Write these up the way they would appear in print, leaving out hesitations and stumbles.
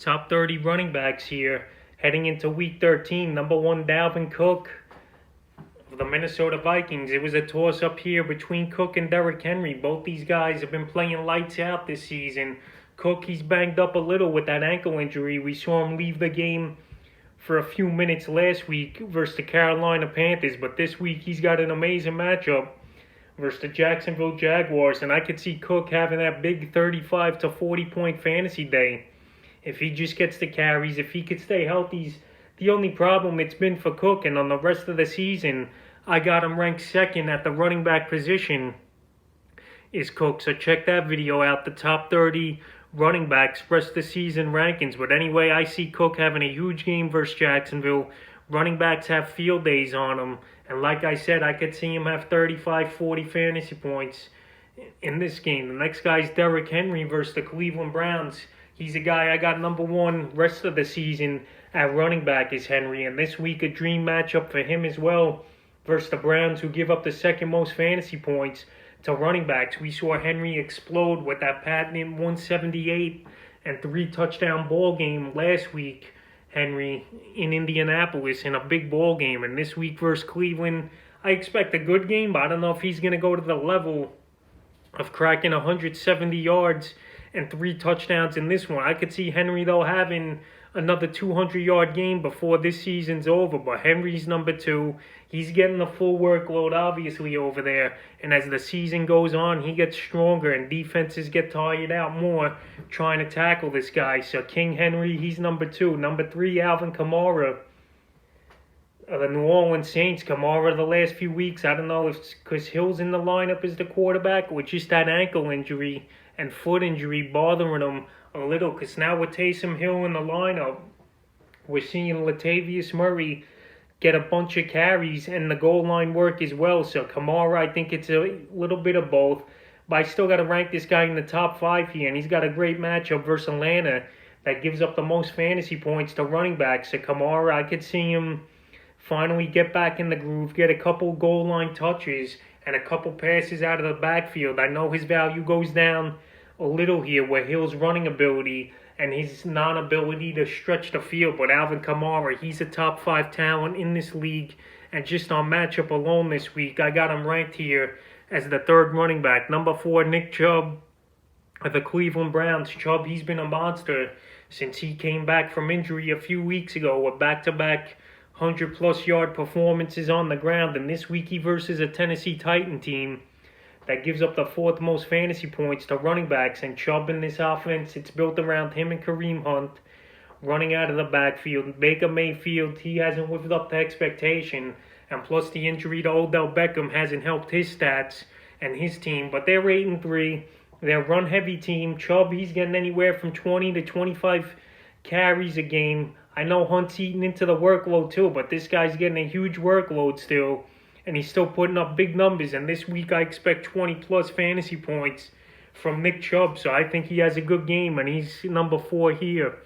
Top 30 running backs here heading into Week 13. Number 1, Dalvin Cook of the Minnesota Vikings. It was a toss-up here between Cook and Derrick Henry. Both these guys have been playing lights out this season. Cook, he's banged up a little with that ankle injury. We saw him leave the game for a few minutes last week versus the Carolina Panthers, but this week he's got an amazing matchup versus the Jacksonville Jaguars, and I could see Cook having that big 35 to 40 point fantasy day if he just gets the carries, if he could stay healthy. The only problem it's been for Cook, and on the rest of the season, I got him ranked second at the running back position, is Cook. So check that video out, the top 30 running backs rest of the season rankings. But anyway, I see Cook having a huge game versus Jacksonville. Running backs have field days on them. And like I said, I could see him have 35, 40 fantasy points in this game. The next guy is Derrick Henry versus the Cleveland Browns. He's a guy I got number 1 rest of the season at running back is Henry. And this week, a dream matchup for him as well versus the Browns, who give up the second most fantasy points to running backs. We saw Henry explode with that patented 178 and 3 touchdown ball game last week, Henry, in Indianapolis in a big ball game. And this week versus Cleveland, I expect a good game, but I don't know if he's going to go to the level of cracking 170 yards and 3 touchdowns in this one. I could see Henry, though, having another 200-yard game before this season's over. But Henry's number 2. He's getting the full workload, obviously, over there. And as the season goes on, he gets stronger and defenses get tired out more trying to tackle this guy. So King Henry, he's number 2. Number 3, Alvin Kamara of the New Orleans Saints. Kamara the last few weeks, I don't know if it's because Hill's in the lineup as the quarterback or just that ankle injury and foot injury bothering him a little, because now with Taysom Hill in the lineup, we're seeing Latavius Murray get a bunch of carries and the goal line work as well. So Kamara, I think it's a little bit of both, but I still got to rank this guy in the top 5 here, and he's got a great matchup versus Atlanta that gives up the most fantasy points to running backs. So Kamara, I could see him finally get back in the groove, get a couple goal line touches and a couple passes out of the backfield. I know his value goes down a little here where Hill's running ability and his non-ability to stretch the field. But Alvin Kamara, he's a top 5 talent in this league. And just on matchup alone this week, I got him ranked here as the 3rd running back. Number 4, Nick Chubb of the Cleveland Browns. Chubb, he's been a monster since he came back from injury a few weeks ago with back-to-back 100-plus yard performances on the ground. And this week he versus a Tennessee Titan team that gives up the 4th most fantasy points to running backs. And Chubb in this offense, it's built around him and Kareem Hunt running out of the backfield. Baker Mayfield, he hasn't lived up to expectation. And plus the injury to Odell Beckham hasn't helped his stats and his team. But they're 8-3. They're a run-heavy team. Chubb, he's getting anywhere from 20 to 25 carries a game. I know Hunt's eating into the workload too, but this guy's getting a huge workload still. And he's still putting up big numbers. And this week I expect 20-plus fantasy points from Nick Chubb. So I think he has a good game, and he's number 4 here.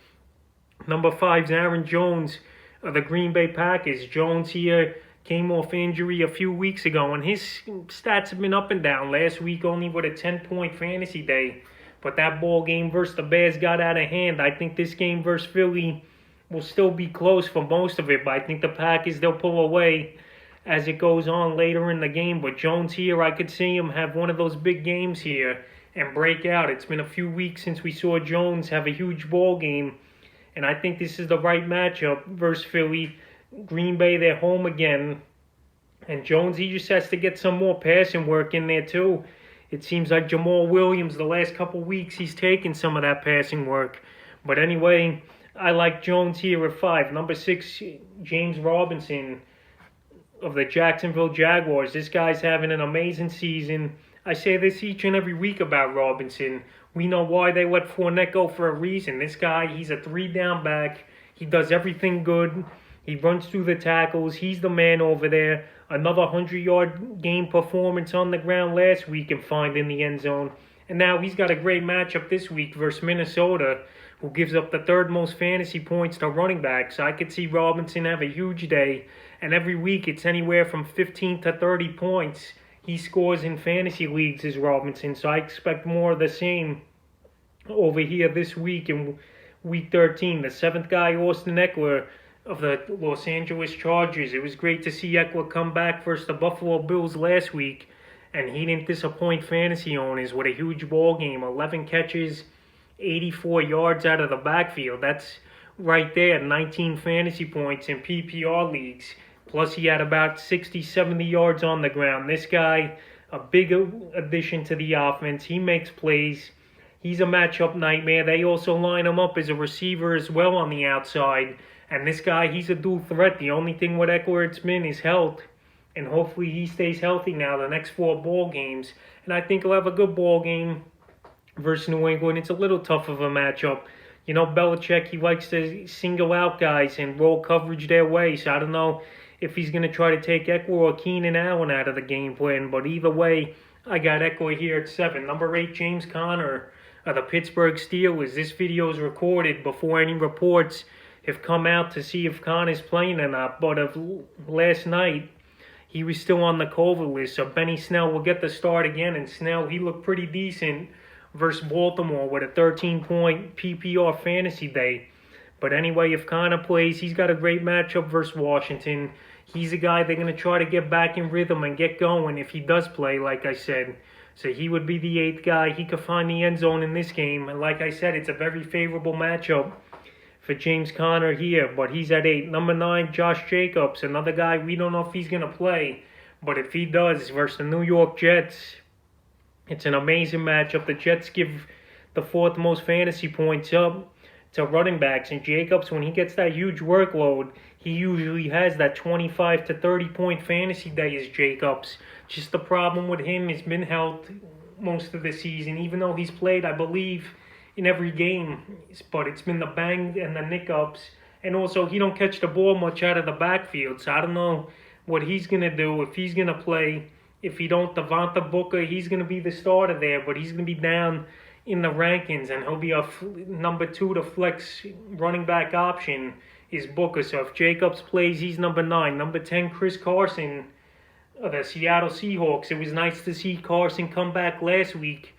Number 5 is Aaron Jones of the Green Bay Packers. Jones here came off injury a few weeks ago, and his stats have been up and down. Last week only with a 10-point fantasy day. But that ball game versus the Bears got out of hand. I think this game versus Philly will still be close for most of it. But I think the Packers, they'll pull away as it goes on later in the game. But Jones here, I could see him have one of those big games here and break out. It's been a few weeks since we saw Jones have a huge ball game, and I think this is the right matchup versus Philly. Green Bay, they're home again, and Jones, he just has to get some more passing work in there too. It seems like Jamal Williams, the last couple weeks, he's taken some of that passing work. But anyway, I like Jones here at 5. Number 6, James Robinson of the Jacksonville Jaguars. This guy's having an amazing season. I say this each and every week about Robinson. We know why they let Fournette go for a reason. This guy, he's a 3-down back. He does everything good. He runs through the tackles. He's the man over there. Another 100-yard game performance on the ground last week and find in the end zone. And now he's got a great matchup this week versus Minnesota, who gives up the 3rd most fantasy points to running backs. So I could see Robinson have a huge day. And every week it's anywhere from 15 to 30 points he scores in fantasy leagues as Robinson. So I expect more of the same over here this week. And Week 13. The 7th guy, Austin Eckler of the Los Angeles Chargers. It was great to see Eckler come back versus the Buffalo Bills last week, and he didn't disappoint fantasy owners with a huge ball game. 11 catches, 84 yards out of the backfield. That's right there, 19 fantasy points in PPR leagues. Plus, he had about 60, 70 yards on the ground. This guy, a big addition to the offense. He makes plays. He's a matchup nightmare. They also line him up as a receiver as well on the outside. And this guy, he's a dual threat. The only thing with Eckler it's been is health. And hopefully he stays healthy now the next 4 ball games. And I think he'll have a good ball game versus New England. It's a little tough of a matchup. You know, Belichick, he likes to single out guys and roll coverage their way. So I don't know if he's going to try to take Eckler or Keenan Allen out of the game plan. But either way, I got Eckler here at 7. Number 8, James Conner of the Pittsburgh Steelers. This video is recorded before any reports have come out to see if Conner's playing or not. But of last night, he was still on the COVID list. So Benny Snell will get the start again. And Snell, he looked pretty decent versus Baltimore with a 13-point PPR fantasy day. But anyway, if Conner plays, he's got a great matchup versus Washington. He's a guy they're going to try to get back in rhythm and get going if he does play, like I said. So he would be the 8th guy. He could find the end zone in this game. And like I said, it's a very favorable matchup for James Conner here. But he's at 8. Number 9, Josh Jacobs. Another guy, we don't know if he's going to play. But if he does versus the New York Jets, it's an amazing matchup. The Jets give the 4th most fantasy points up to running backs. And Jacobs, when he gets that huge workload, he usually has that 25 to 30 point fantasy day as Jacobs. Just the problem with him has been health most of the season, even though he's played, I believe, in every game. But it's been the bang and the nick-ups. And also, he don't catch the ball much out of the backfield. So I don't know what he's going to do, if he's going to play. If he don't, Devonta Booker, he's going to be the starter there. But he's going to be down in the rankings, and he'll be a number 2 to flex running back option is Booker. So if Jacobs plays, he's number 9. Number 10, Chris Carson of the Seattle Seahawks. It was nice to see Carson come back last week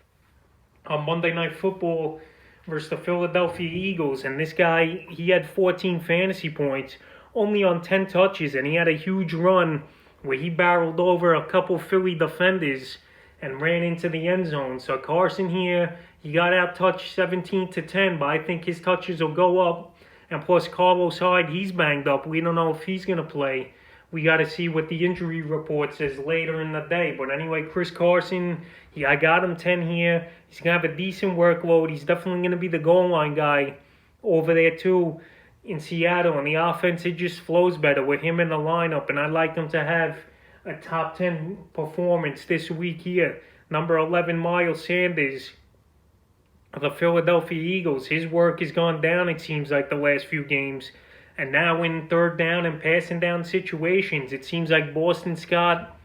on Monday Night Football versus the Philadelphia Eagles. And this guy, he had 14 fantasy points, only on 10 touches, and he had a huge run where he barreled over a couple Philly defenders and ran into the end zone. So Carson here, he got out touched 17 to 10, but I think his touches will go up. And plus Carlos Hyde, he's banged up. We don't know if he's going to play. We got to see what the injury report says later in the day. But anyway, Chris Carson, I got him 10 here. He's going to have a decent workload. He's definitely going to be the goal line guy over there too in Seattle. And the offense, it just flows better with him in the lineup. And I'd like him to have a top 10 performance this week here. Number 11, Miles Sanders of the Philadelphia Eagles. His work has gone down, it seems like, the last few games. And now in third down and passing down situations, it seems like Boston Scott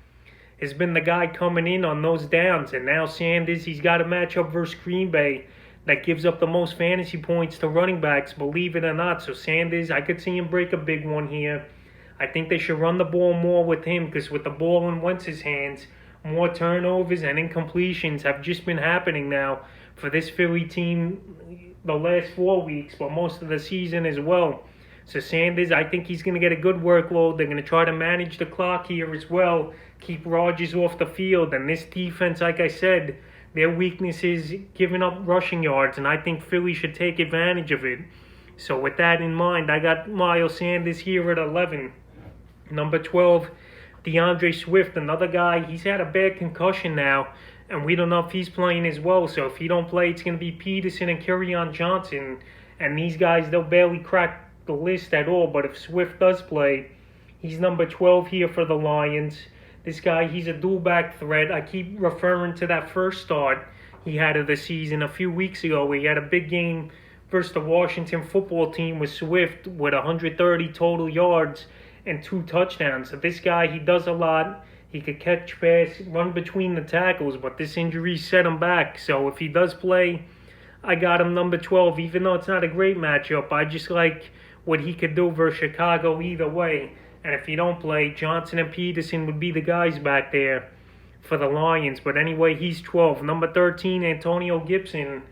has been the guy coming in on those downs. And now Sanders, he's got a matchup versus Green Bay that gives up the most fantasy points to running backs, believe it or not. So Sanders, I could see him break a big one here. I think they should run the ball more with him, because with the ball in Wentz's hands, more turnovers and incompletions have just been happening now for this Philly team the last 4 weeks, but most of the season as well. So Sanders, I think he's going to get a good workload. They're going to try to manage the clock here as well, keep Rodgers off the field. And this defense, like I said, their weakness is giving up rushing yards, and I think Philly should take advantage of it. So with that in mind, I got Miles Sanders here at 11. Number 12, DeAndre Swift, another guy. He's had a bad concussion now, and we don't know if he's playing as well. So if he don't play, it's going to be Peterson and Kerryon Johnson. And these guys, they'll barely crack the list at all. But if Swift does play, he's number 12 here for the Lions. This guy, he's a dual back threat. I keep referring to that first start he had of the season a few weeks ago, where he had a big game versus the Washington football team with Swift with 130 total yards and 2 touchdowns. So this guy, he does a lot. He could catch, pass, run between the tackles, but this injury set him back. So if he does play, I got him number 12, even though it's not a great matchup. I just like what he could do versus Chicago either way. And if he don't play, Johnson and Peterson would be the guys back there for the Lions. But anyway, he's 12. Number 13, Antonio Gibson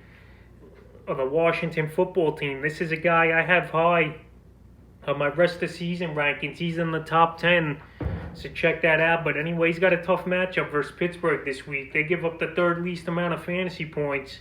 of the Washington football team. This is a guy I have high on my rest of season rankings. He's in the top 10, so check that out. But anyway, he's got a tough matchup versus Pittsburgh this week. They give up the third least amount of fantasy points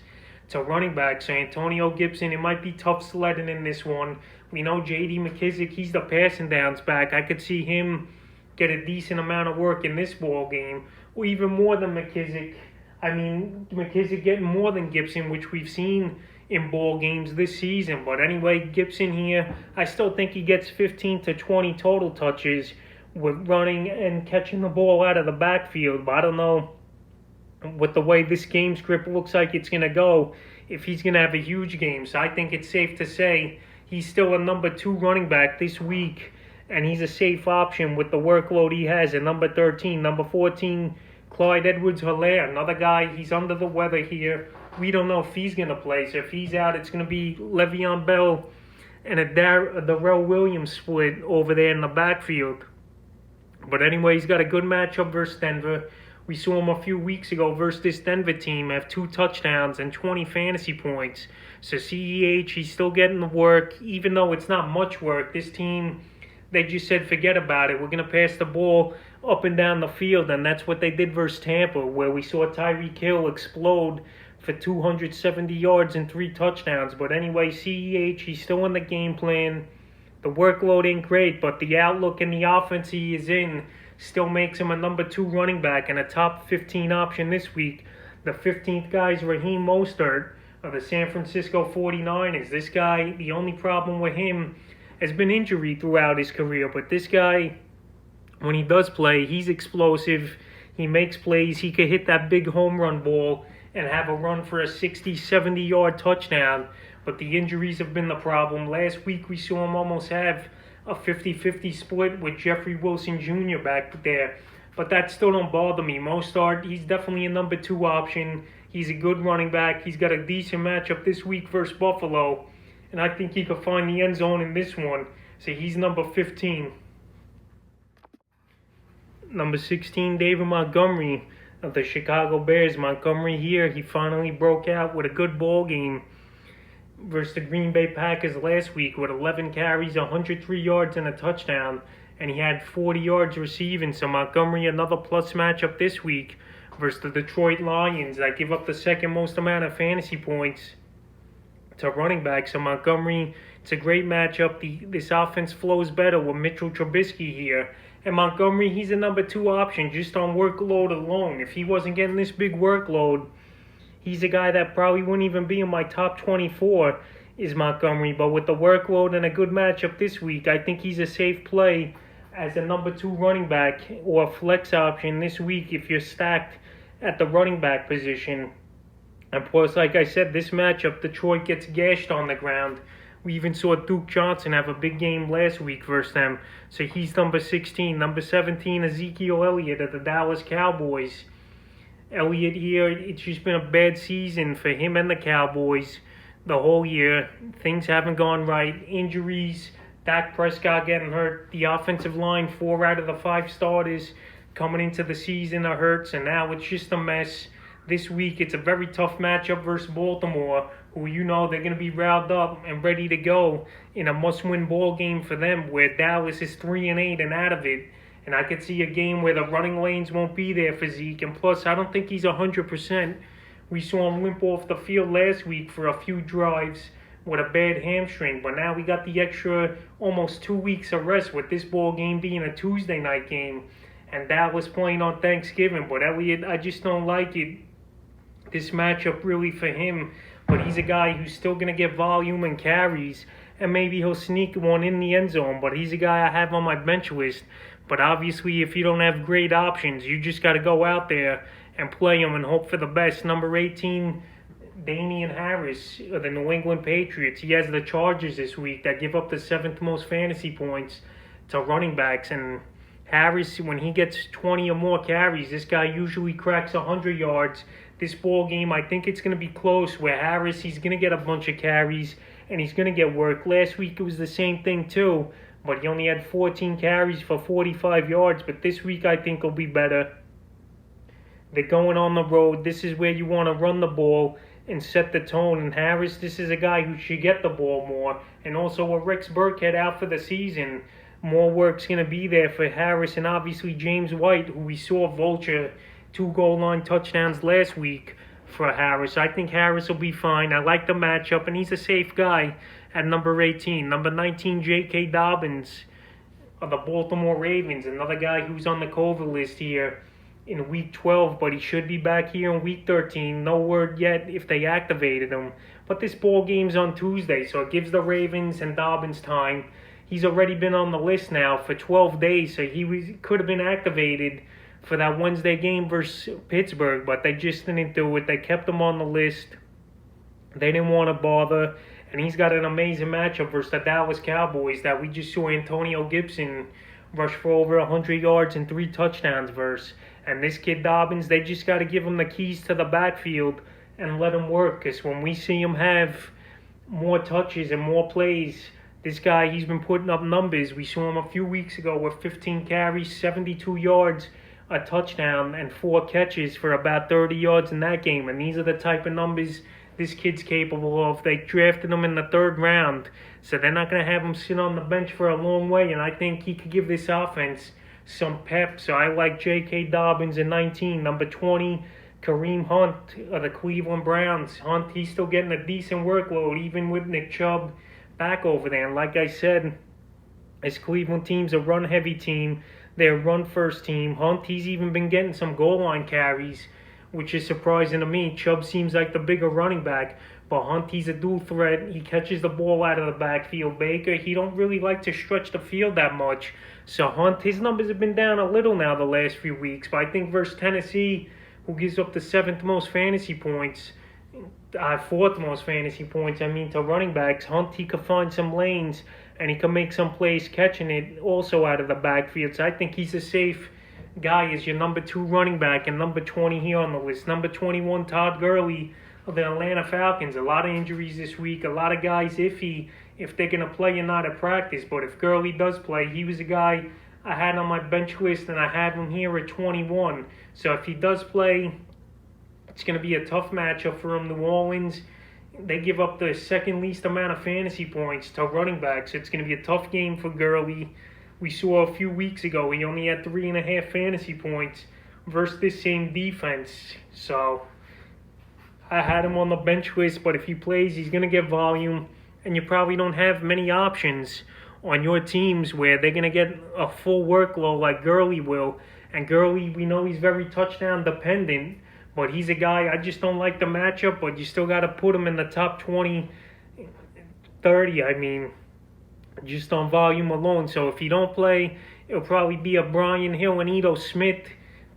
to running back. So Antonio Gibson, it might be tough sledding in this one. We know J.D. McKissick, he's the passing downs back. I could see him get a decent amount of work in this ball game, or even more than McKissick. I mean, McKissick getting more than Gibson, which we've seen in ball games this season. But anyway, Gibson here, I still think he gets 15 to 20 total touches with running and catching the ball out of the backfield. But I don't know, with the way this game script looks like it's going to go, if he's going to have a huge game. So I think it's safe to say he's still a number 2 running back this week, and he's a safe option with the workload he has at number 13. Number 14, Clyde Edwards-Helaire, another guy, he's under the weather here. We don't know if he's going to play. So if he's out, it's going to be Le'Veon Bell and a Darrell Williams split over there in the backfield. But anyway, he's got a good matchup versus Denver. We saw him a few weeks ago versus this Denver team have 2 touchdowns and 20 fantasy points. So CEH, he's still getting the work, even though it's not much work. This team, they just said, forget about it. We're going to pass the ball up and down the field, and that's what they did versus Tampa, where we saw Tyreek Hill explode for 270 yards and 3 touchdowns. But anyway, CEH, he's still in the game plan. The workload ain't great, but the outlook and the offense he is in still makes him a number 2 running back and a top 15 option this week. The 15th guy is Raheem Mostert of the San Francisco 49ers. This guy, the only problem with him has been injury throughout his career. But this guy, when he does play, he's explosive. He makes plays. He could hit that big home run ball and have a run for a 60, 70-yard touchdown. But the injuries have been the problem. Last week we saw him almost have a 50-50 split with Jeffrey Wilson Jr. back there. But that still don't bother me. Mostert, he's definitely a number 2 option. He's a good running back. He's got a decent matchup this week versus Buffalo. And I think he could find the end zone in this one. So he's number 15. Number 16, David Montgomery of the Chicago Bears. Montgomery here, he finally broke out with a good ball game versus the Green Bay Packers last week with 11 carries, 103 yards, and a touchdown. And he had 40 yards receiving. So Montgomery, another plus matchup this week versus the Detroit Lions that give up the second most amount of fantasy points to running back. So Montgomery, it's a great matchup. This offense flows better with Mitchell Trubisky here. And Montgomery, he's a number 2 option just on workload alone. If he wasn't getting this big workload, he's a guy that probably wouldn't even be in my top 24 is Montgomery. But with the workload and a good matchup this week, I think he's a safe play as a number 2 running back or a flex option this week if you're stacked at the running back position. And plus, like I said, this matchup, Detroit gets gashed on the ground. We even saw Duke Johnson have a big game last week versus them. So he's number 16. Number 17, Ezekiel Elliott of the Dallas Cowboys. Elliott here, it's just been a bad season for him and the Cowboys the whole year. Things haven't gone right. Injuries, Dak Prescott getting hurt. The offensive line, 4 out of the 5 starters coming into the season are hurt. And now it's just a mess. This week, it's a very tough matchup versus Baltimore, who you know they're going to be riled up and ready to go in a must-win ball game for them, where Dallas is 3-8 and out of it. And I could see a game where the running lanes won't be there for Zeke. And plus, I don't think he's 100%. We saw him limp off the field last week for a few drives with a bad hamstring. But now we got the extra almost 2 weeks of rest with this ball game being a Tuesday night game. And Dallas playing on Thanksgiving. But Elliott, I just don't like it. This matchup really for him, but he's a guy who's still going to get volume and carries, and maybe he'll sneak one in the end zone, but he's a guy I have on my bench list. But obviously, if you don't have great options, you just got to go out there and play him and hope for the best. Number 18, Damian Harris of the New England Patriots. He has the Chargers this week that give up the 7th most fantasy points to running backs, and Harris, when he gets 20 or more carries, this guy usually cracks 100 yards. This ball game, I think it's going to be close, where Harris, he's going to get a bunch of carries and he's going to get work. Last week it was the same thing too, but he only had 14 carries for 45 yards. But this week I think will be better. They're going on the road. This is where you want to run the ball and set the tone. And Harris, this is a guy who should get the ball more. And also with Rex Burkhead out for the season, more work's going to be there for Harris. And obviously James White, who we saw vulture 2 goal line touchdowns last week for Harris. I think Harris will be fine. I like the matchup, and he's a safe guy at number 18. Number 19, J.K. Dobbins of the Baltimore Ravens, another guy who's on the COVID list here in Week 12, but he should be back here in Week 13. No word yet if they activated him. But this ball game's on Tuesday, so it gives the Ravens and Dobbins time. He's already been on the list now for 12 days, so could have been activated for that Wednesday game versus Pittsburgh, but they just didn't do it. They kept him on the list. They didn't want to bother, and he's got an amazing matchup versus the Dallas Cowboys that we just saw Antonio Gibson rush for over 100 yards and 3 touchdowns versus. And this kid Dobbins, they just got to give him the keys to the backfield and let him work, because when we see him have more touches and more plays, this guy, he's been putting up numbers. We saw him a few weeks ago with 15 carries, 72 yards, a touchdown, and 4 catches for about 30 yards in that game. And these are the type of numbers this kid's capable of. They drafted him in the 3rd round, so they're not going to have him sit on the bench for a long way. And I think he could give this offense some pep. So I like J.K. Dobbins at 19. Number 20, Kareem Hunt of the Cleveland Browns. Hunt, he's still getting a decent workload, even with Nick Chubb back over there. And like I said, this Cleveland team's a run-heavy team. They're a run-first team. Hunt, he's even been getting some goal line carries, which is surprising to me. Chubb seems like the bigger running back, but Hunt, he's a dual threat. He catches the ball out of the backfield. Baker, he don't really like to stretch the field that much. So Hunt, his numbers have been down a little now the last few weeks, but I think versus Tennessee, who gives up the 4th most fantasy points, to running backs, Hunt, he could find some lanes, and he can make some plays catching it also out of the backfield. So I think he's a safe guy as your number 2 running back, and number 20 here on the list. Number 21, Todd Gurley of the Atlanta Falcons. A lot of injuries this week. A lot of guys iffy if they're going to play and not at practice. But if Gurley does play, he was a guy I had on my bench list, and I had him here at 21. So if he does play, it's going to be a tough matchup for him. New Orleans, they give up the 2nd least amount of fantasy points to running backs. It's going to be a tough game for Gurley. We saw a few weeks ago he only had 3.5 fantasy points versus this same defense. So I had him on the bench list, but if he plays, he's going to get volume. And you probably don't have many options on your teams where they're going to get a full workload like Gurley will. And Gurley, we know he's very touchdown dependent, but he's a guy, I just don't like the matchup, but you still got to put him in the top 20, 30, just on volume alone. So if he don't play, it'll probably be a Brian Hill and Ito Smith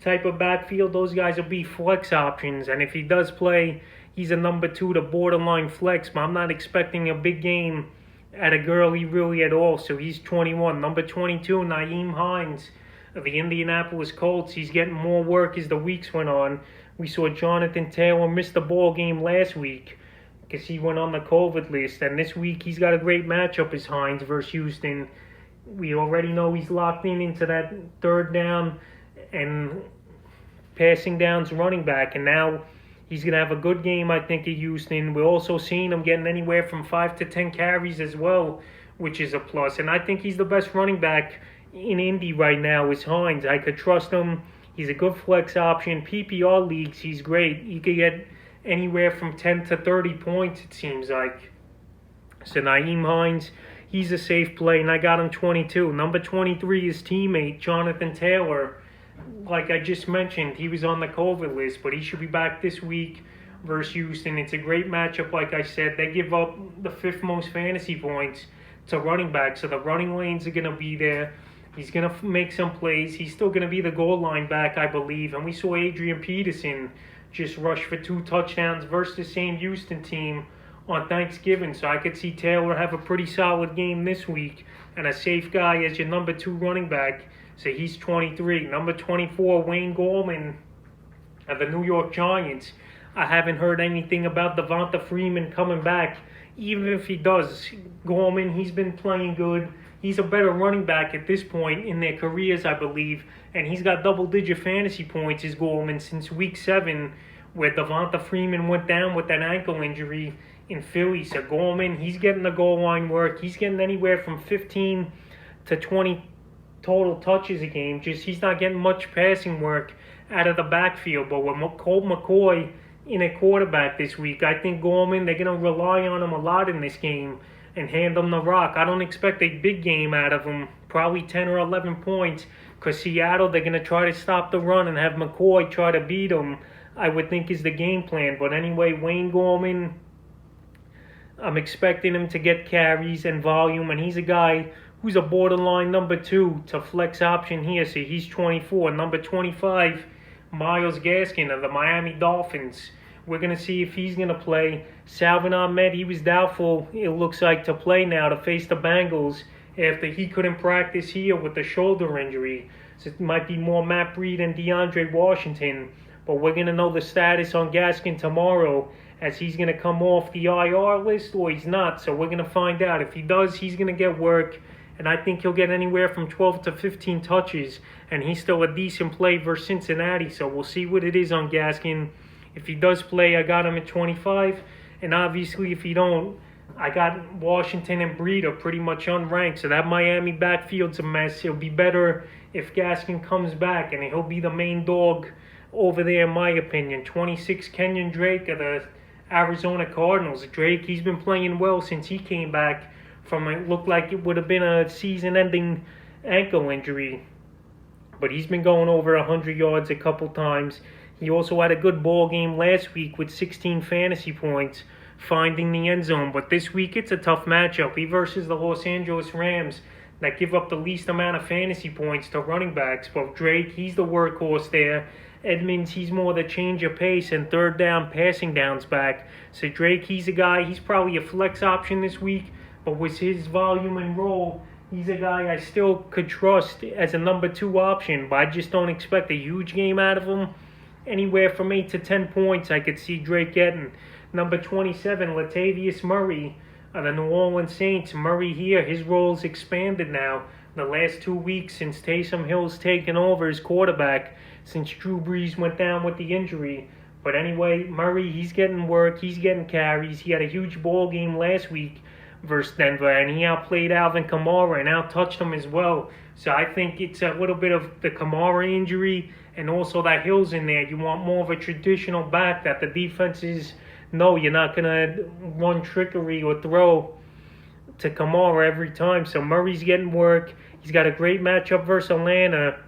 type of backfield. Those guys will be flex options. And if he does play, he's a number 2 to borderline flex, but I'm not expecting a big game at a Gurley really at all. So he's 21. Number 22, Nyheim Hines of the Indianapolis Colts. He's getting more work as the weeks went on. We saw Jonathan Taylor miss the ball game last week because he went on the COVID list. And this week he's got a great matchup as Hines versus Houston. We already know he's locked into that 3rd down and passing downs running back. And now he's going to have a good game, I think, at Houston. We're also seeing him getting anywhere from 5 to 10 carries as well, which is a plus. And I think he's the best running back in Indy right now is Hines. I could trust him. He's a good flex option. PPR leagues, he's great. He could get anywhere from 10 to 30 points, it seems like. So Nyheim Hines, he's a safe play, and I got him 22. Number 23 is teammate Jonathan Taylor. Like I just mentioned, he was on the COVID list, but he should be back this week versus Houston. It's a great matchup, like I said. They give up the 5th most fantasy points to running back, so the running lanes are going to be there. He's going to make some plays. He's still going to be the goal line back, I believe. And we saw Adrian Peterson just rush for 2 touchdowns versus the same Houston team on Thanksgiving. So I could see Taylor have a pretty solid game this week and a safe guy as your number 2 running back. So he's 23. Number 24, Wayne Gallman of the New York Giants. I haven't heard anything about Devonta Freeman coming back. Even if he does, Gallman, he's been playing good. He's a better running back at this point in their careers, I believe. And he's got double-digit fantasy points, as Gallman, since Week 7 where Devonta Freeman went down with that ankle injury in Philly. So Gallman, he's getting the goal line work. He's getting anywhere from 15 to 20 total touches a game. Just he's not getting much passing work out of the backfield. But with Colt McCoy in a quarterback this week, I think Gallman, they're going to rely on him a lot in this game and hand him the rock. I don't expect a big game out of him, probably 10 or 11 points, because Seattle, they're going to try to stop the run and have McCoy try to beat him, I would think is the game plan. But anyway, Wayne Gallman, I'm expecting him to get carries and volume, and he's a guy who's a borderline number 2 to flex option here. So he's 24. Number 25, Myles Gaskin of the Miami Dolphins. We're going to see if he's going to play. Salvin Ahmed, he was doubtful, it looks like, to play now to face the Bengals after he couldn't practice here with the shoulder injury. So it might be more Matt Breed and DeAndre Washington. But we're going to know the status on Gaskin tomorrow, as he's going to come off the IR list or he's not. So we're going to find out. If he does, he's going to get work. And I think he'll get anywhere from 12 to 15 touches. And he's still a decent play versus Cincinnati. So we'll see what it is on Gaskin. If he does play, I got him at 25. And obviously, if he don't, I got Washington and Breed are pretty much unranked. So that Miami backfield's a mess. It'll be better if Gaskin comes back, and he'll be the main dog over there, in my opinion. 26, Kenyan Drake of the Arizona Cardinals. Drake, he's been playing well since he came back from it looked like it would have been a season-ending ankle injury. But he's been going over 100 yards a couple times. He also had a good ball game last week with 16 fantasy points, finding the end zone. But this week, it's a tough matchup. He versus the Los Angeles Rams that give up the least amount of fantasy points to running backs. But Drake, he's the workhorse there. Edmonds, he's more the change of pace and third down, passing downs back. So Drake, he's a guy, he's probably a flex option this week. But with his volume and role, he's a guy I still could trust as a number 2 option. But I just don't expect a huge game out of him. Anywhere from 8 to 10 points I could see Drake getting. Number 27, Latavius Murray of the New Orleans Saints. Murray here, his role's expanded now. The last 2 weeks since Taysom Hill's taken over as quarterback, since Drew Brees went down with the injury. But anyway, Murray, he's getting work, he's getting carries. He had a huge ball game last week versus Denver, and he outplayed Alvin Kamara and outtouched him as well. So I think it's a little bit of the Kamara injury and also that Hill's in there. You want more of a traditional back that the defenses know you're not going to run trickery or throw to Kamara every time. So Murray's getting work. He's got a great matchup versus Atlanta,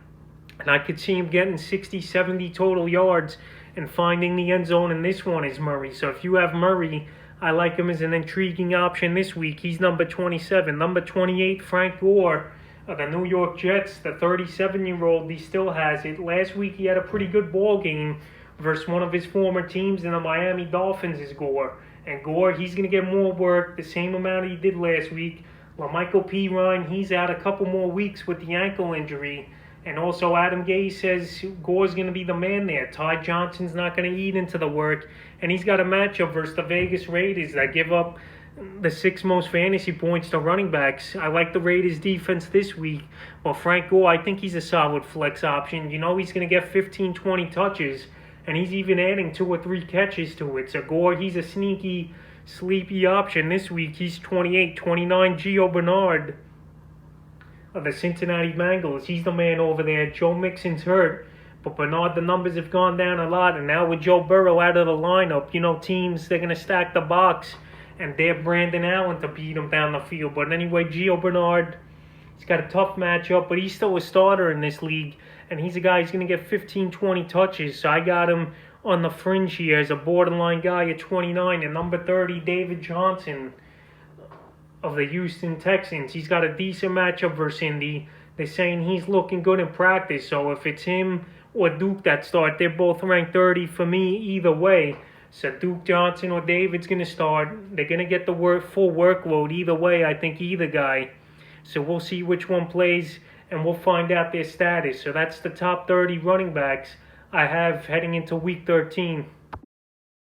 and I could see him getting 60, 70 total yards and finding the end zone in this one is Murray. So if you have Murray, I like him as an intriguing option this week. He's number 27. Number 28, Frank Gore of the New York Jets, the 37-year-old. He still has it. Last week he had a pretty good ball game versus one of his former teams in the Miami Dolphins is Gore. And Gore, he's going to get more work, the same amount he did last week. LaMichael Pirine, he's out a couple more weeks with the ankle injury. And also Adam Gase says Gore's going to be the man there. Ty Johnson's not going to eat into the work. And he's got a matchup versus the Vegas Raiders that give up the 6th most fantasy points to running backs. I like the Raiders defense this week. Well, Frank Gore, I think he's a solid flex option. You know he's going to get 15, 20 touches. And he's even adding 2 or 3 catches to it. So Gore, he's a sneaky, sleepy option this week. He's 28, 29, Gio Bernard of the Cincinnati Bengals. He's the man over there. Joe Mixon's hurt. But Bernard, the numbers have gone down a lot. And now with Joe Burrow out of the lineup, you know, teams, they're going to stack the box and dare Brandon Allen to beat him down the field. But anyway, Gio Bernard, he's got a tough matchup, but he's still a starter in this league. And he's a guy who's going to get 15, 20 touches. So I got him on the fringe here as a borderline guy at 29. And number 30, David Johnson of the Houston Texans. He's got a decent matchup versus Indy. They're saying he's looking good in practice. So if it's him or Duke that start, they're both ranked 30 for me either way. So Duke Johnson or David's going to start. They're going to get the full workload either way, I think, either guy. So we'll see which one plays, and we'll find out their status. So that's the top 30 running backs I have heading into Week 13.